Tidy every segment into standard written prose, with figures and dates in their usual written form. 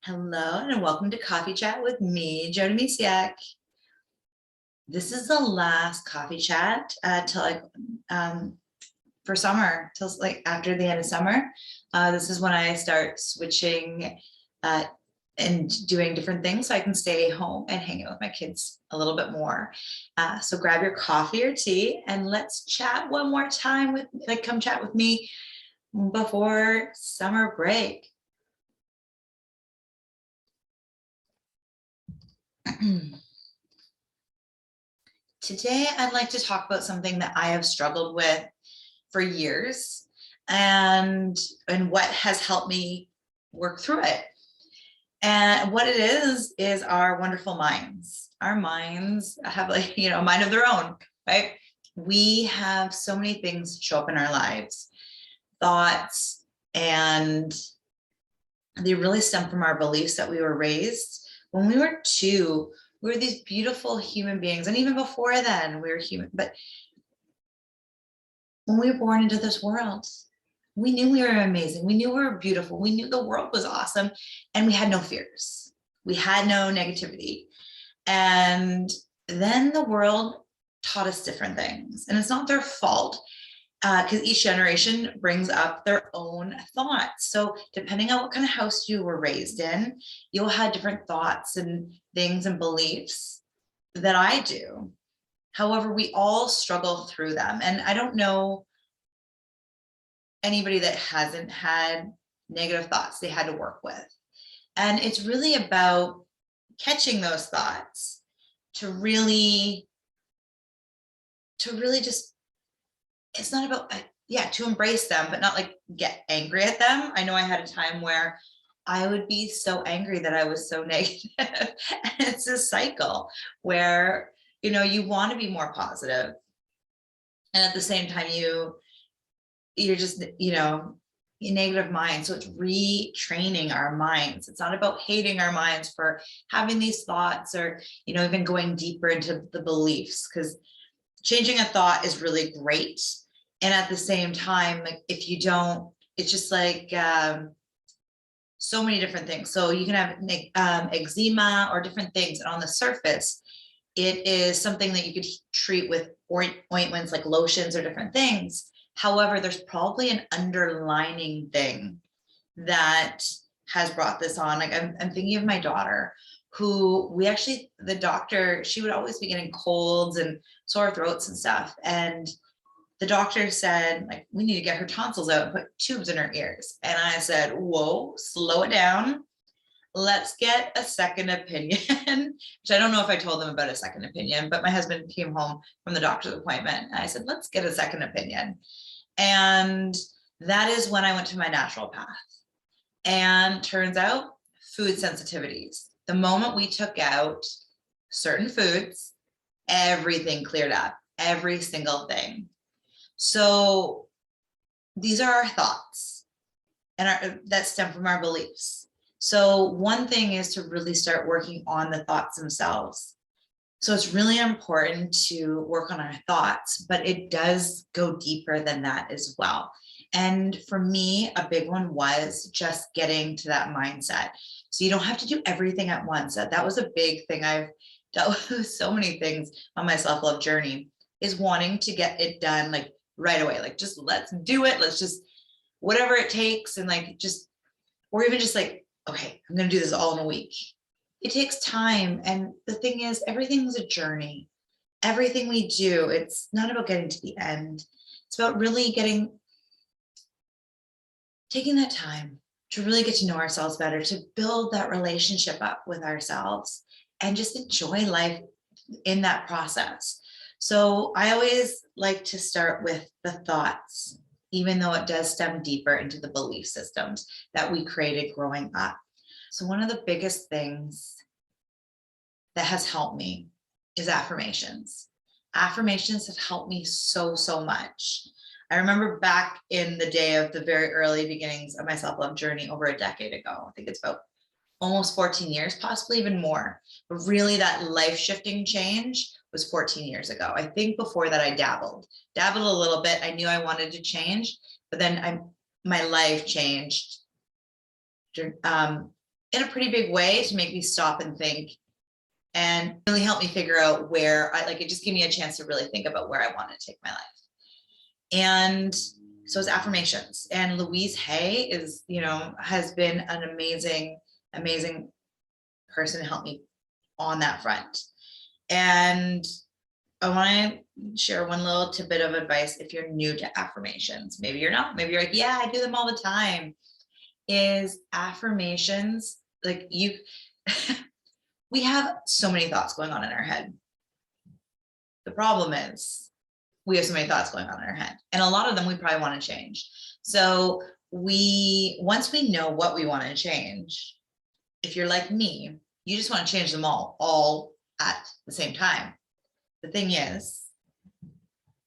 Hello and welcome to Coffee Chat with me, Joni Misiak. This is the last coffee chat till for summer, till like after the end of summer. This is when I start switching uh, and doing different things so I can stay home and hang out with my kids a little bit more. So grab your coffee or tea and let's chat one more time come chat with me before summer break. Today, I'd like to talk about something that I have struggled with for years and what has helped me work through it. And what it is our wonderful minds. Our minds have a mind of their own, right? We have so many things show up in our lives, thoughts, and they really stem from our beliefs that we were raised. When we were two, we were these beautiful human beings. And even before then, we were human. But when we were born into this world, we knew we were amazing. We knew we were beautiful. We knew the world was awesome. And we had no fears. We had no negativity. And then the world taught us different things. And it's not their fault, because each generation brings up their own thoughts. So depending on what kind of house you were raised in, you'll have different thoughts and things and beliefs that I do. However, we all struggle through them. And I don't know anybody that hasn't had negative thoughts they had to work with. And it's really about catching those thoughts to really just, it's not about, to embrace them, but not like get angry at them. I know I had a time where I would be so angry that I was so negative. And it's a cycle where, you want to be more positive. And at the same time, you're just, in negative mind. So it's retraining our minds. It's not about hating our minds for having these thoughts or, even going deeper into the beliefs, because changing a thought is really great. And at the same time, like if you don't, it's just like so many different things. So you can have eczema or different things. And on the surface, it is something that you could treat with ointments like lotions or different things. However, there's probably an underlining thing that has brought this on. Like I'm thinking of my daughter, who the doctor, she would always be getting colds and sore throats and stuff. And the doctor said, like, we need to get her tonsils out and put tubes in her ears. And I said, whoa, slow it down. Let's get a second opinion, which I don't know if I told them about a second opinion, but my husband came home from the doctor's appointment. And I said, let's get a second opinion. And that is when I went to my naturopath. And turns out food sensitivities. The moment we took out certain foods, everything cleared up, every single thing. So these are our thoughts that stem from our beliefs. So one thing is to really start working on the thoughts themselves. So it's really important to work on our thoughts, but it does go deeper than that as well. And for me, a big one was just getting to that mindset. So you don't have to do everything at once. That was a big thing. I've dealt with so many things on my self-love journey, is wanting to get it done like right away. Like, just let's do it. Let's just, whatever it takes. And or even just like, okay, I'm going to do this all in a week. It takes time. And the thing is, everything's a journey. Everything we do, it's not about getting to the end. It's about really taking that time to really get to know ourselves better, to build that relationship up with ourselves and just enjoy life in that process. So I always like to start with the thoughts, even though it does stem deeper into the belief systems that we created growing up. So one of the biggest things that has helped me is affirmations. Affirmations have helped me so, so much. I remember back in the day of the very early beginnings of my self-love journey over a decade ago. I think it's about almost 14 years, possibly even more. But really that life-shifting change was 14 years ago. I think before that I dabbled a little bit. I knew I wanted to change, but then my life changed in a pretty big way to make me stop and think, and really help me figure out where I like it. Just gave me a chance to really think about where I want to take my life. And so it's affirmations. And Louise Hay is, has been an amazing, amazing person to help me on that front. And I want to share one little tidbit of advice if you're new to affirmations. Maybe you're not. Maybe you're like, yeah, I do them all the time. Is affirmations like you? We have so many thoughts going on in our head. The problem is we have so many thoughts going on in our head, and a lot of them we probably want to change. So once we know what we want to change, if you're like me, you just want to change them all at the same time. The thing is,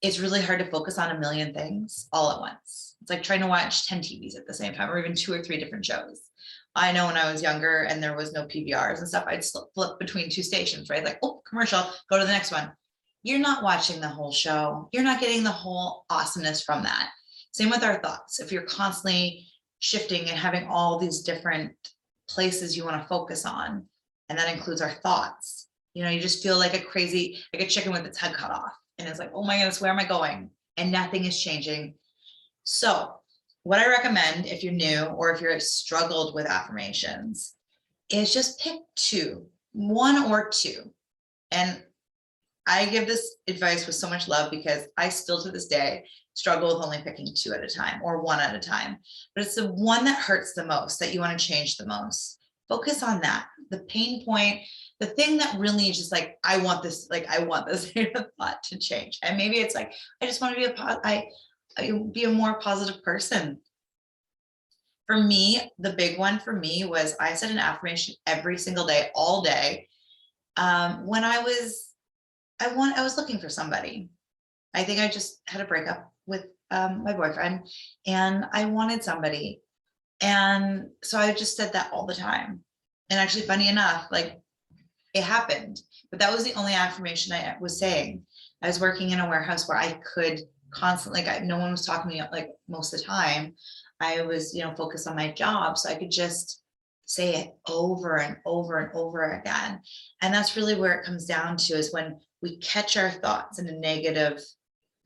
it's really hard to focus on a million things all at once. It's like trying to watch 10 TVs at the same time, or even 2 or 3 different shows. I know when I was younger and there was no PVRs and stuff, I'd flip between 2 stations, right? Like, oh, commercial, go to the next one. You're not watching the whole show. You're not getting the whole awesomeness from that. Same with our thoughts. If you're constantly shifting and having all these different places you want to focus on, and that includes our thoughts, you just feel like a chicken with its head cut off. And it's like, oh my goodness, where am I going? And nothing is changing. So what I recommend if you're new or if you're struggled with affirmations is just pick 2, 1 or 2. And I give this advice with so much love because I still to this day struggle with only picking 2 at a time or 1 at a time. But it's the one that hurts the most that you want to change the most. Focus on that. The pain point, the thing that really is just like, I want this thought to change. And maybe it's like, I just want to be a more positive person. For me, the big one for me was I said an affirmation every single day, all day. When I was looking for somebody. I think I just had a breakup with my boyfriend, and I wanted somebody. And so I just said that all the time. And actually, funny enough, like it happened, but that was the only affirmation I was saying. I was working in a warehouse where I could constantly, like, no one was talking to me like most of the time. I was, focused on my job. So I could just say it over and over and over again. And that's really where it comes down to, is when we catch our thoughts in a negative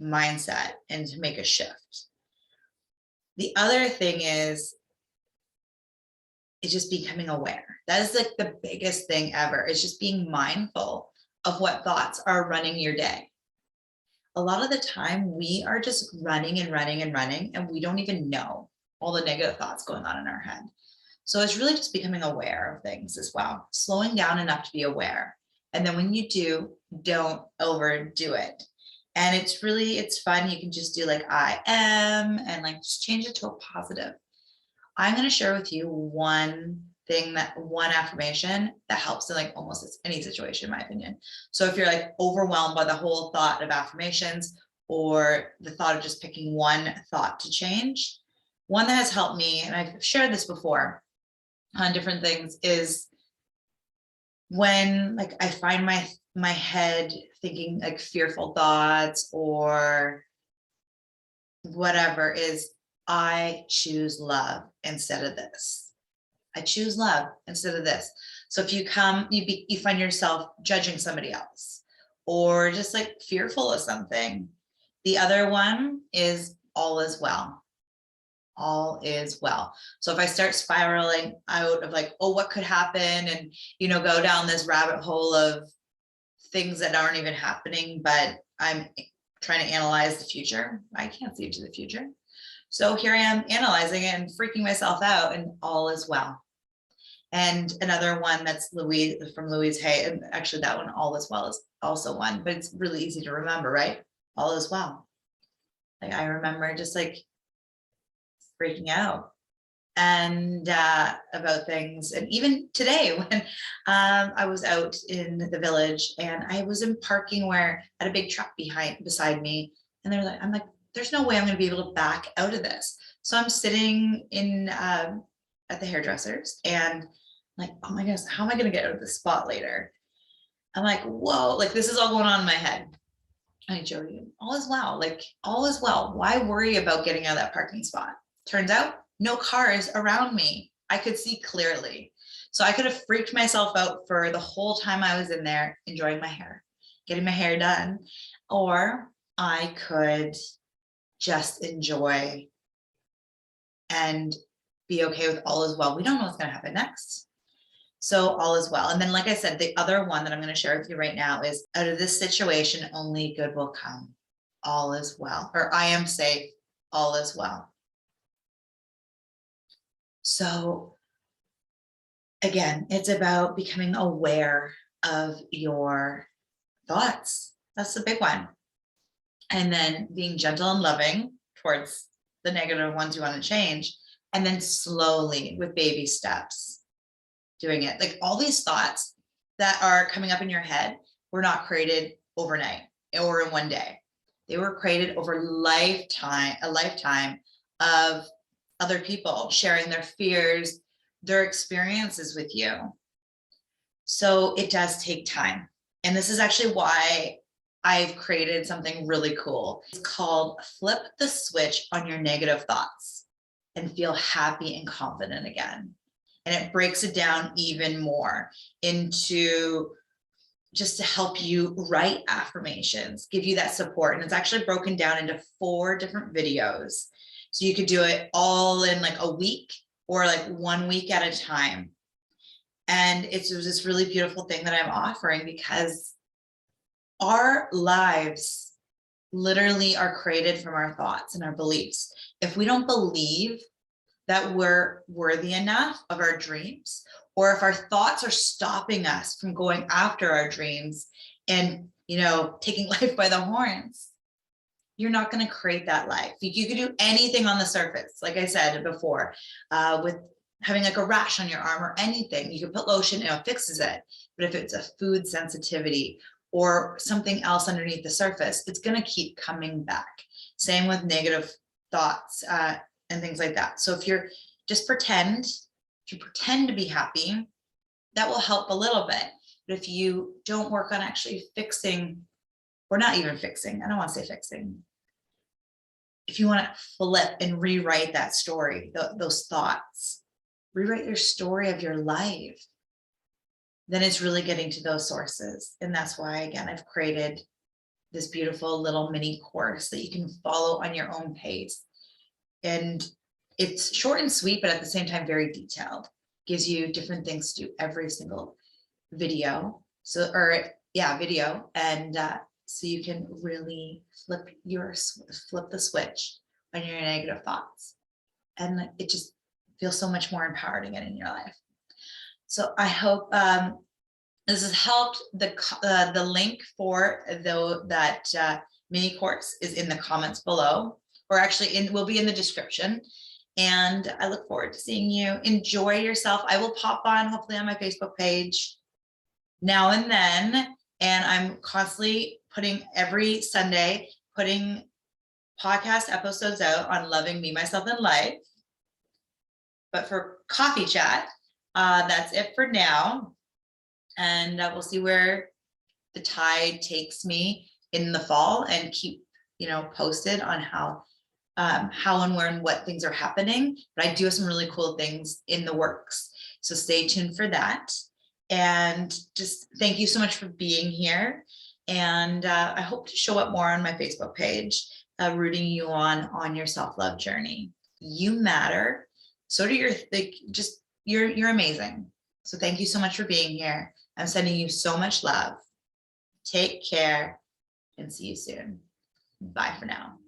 mindset and to make a shift. The other thing is just becoming aware. That is like the biggest thing ever. It's just being mindful of what thoughts are running your day. A lot of the time we are just running and running and running, and we don't even know all the negative thoughts going on in our head. So it's really just becoming aware of things as well, slowing down enough to be aware. And then when you do, don't overdo it. And it's fun. You can just do like I am, and like just change it to a positive. I'm going to share with you one affirmation that helps in like almost any situation, in my opinion. So if you're like overwhelmed by the whole thought of affirmations, or the thought of just picking one thought to change, one that has helped me, and I've shared this before on different things, is when like I find my head thinking like fearful thoughts or whatever, is I choose love instead of this. I choose love instead of this. So if you find yourself judging somebody else or just like fearful of something, the other one is all is well. All is well. So if I start spiraling out of like, oh, what could happen? And, go down this rabbit hole of things that aren't even happening, but I'm trying to analyze the future. I can't see into the future. So here I am analyzing it and freaking myself out, and all is well. And another one that's from Louise Hay, and actually that one, all is well, is also one, but it's really easy to remember, right? All is well. Like I remember just like freaking out and about things. And even today when I was out in the village and I was in parking where I had a big truck beside me, and I'm like, there's no way I'm going to be able to back out of this. So I'm sitting in at the hairdressers, and I'm like, oh my goodness, how am I going to get out of this spot later? I'm like, whoa, like this is all going on in my head. I joke, all is well, like all is well. Why worry about getting out of that parking spot? Turns out no cars around me. I could see clearly. So I could have freaked myself out for the whole time I was in there enjoying my hair, getting my hair done, or I could just enjoy and be okay with all is well. We don't know what's going to happen next. So all is well. And then, like I said, the other one that I'm going to share with you right now is, out of this situation, only good will come. All is well, or I am safe. All is well. So again, it's about becoming aware of your thoughts. That's the big one. And then being gentle and loving towards the negative ones you want to change. And then slowly, with baby steps, doing it. Like, all these thoughts that are coming up in your head were not created overnight or in one day. They were created over a lifetime of other people sharing their fears, their experiences with you. So it does take time. And this is actually why I've created something really cool. It's called Flip the Switch on Your Negative Thoughts and Feel Happy and Confident Again. And it breaks it down even more into just to help you write affirmations, give you that support. And it's actually broken down into 4 different videos. So you could do it all in like a week or like 1 week at a time. And it's this really beautiful thing that I'm offering, because our lives literally are created from our thoughts and our beliefs. If we don't believe that we're worthy enough of our dreams, or if our thoughts are stopping us from going after our dreams and, taking life by the horns, you're not going to create that life. You could do anything on the surface, like I said before, with having like a rash on your arm or anything. You could put lotion and it fixes it. But if it's a food sensitivity or something else underneath the surface, it's going to keep coming back. Same with negative thoughts and things like that. So if you're just pretend to be happy, that will help a little bit. But if you don't work on actually fixing, or not even fixing, I don't want to say fixing, if you want to flip and rewrite that story, those thoughts, rewrite your story of your life, then it's really getting to those sources. And that's why, again, I've created this beautiful little mini course that you can follow on your own pace. And it's short and sweet, but at the same time, very detailed. Gives you different things to do every single video. Video. And so you can really flip the switch on your negative thoughts. And it just feels so much more empowering in your life. So I hope this has helped. The link for that mini course is in the comments below, or actually will be in the description. And I look forward to seeing you. Enjoy yourself. I will pop on, hopefully, on my Facebook page now and then. And I'm constantly every Sunday, putting podcast episodes out on loving me, myself, and life. But for coffee chat, that's it for now. And we'll see where the tide takes me in the fall, and keep, posted on how and where and what things are happening. But I do have some really cool things in the works. So stay tuned for that. And just thank you so much for being here. And I hope to show up more on my Facebook page, rooting you on your self-love journey. You matter. So do you're amazing. So thank you so much for being here. I'm sending you so much love. Take care and see you soon. Bye for now.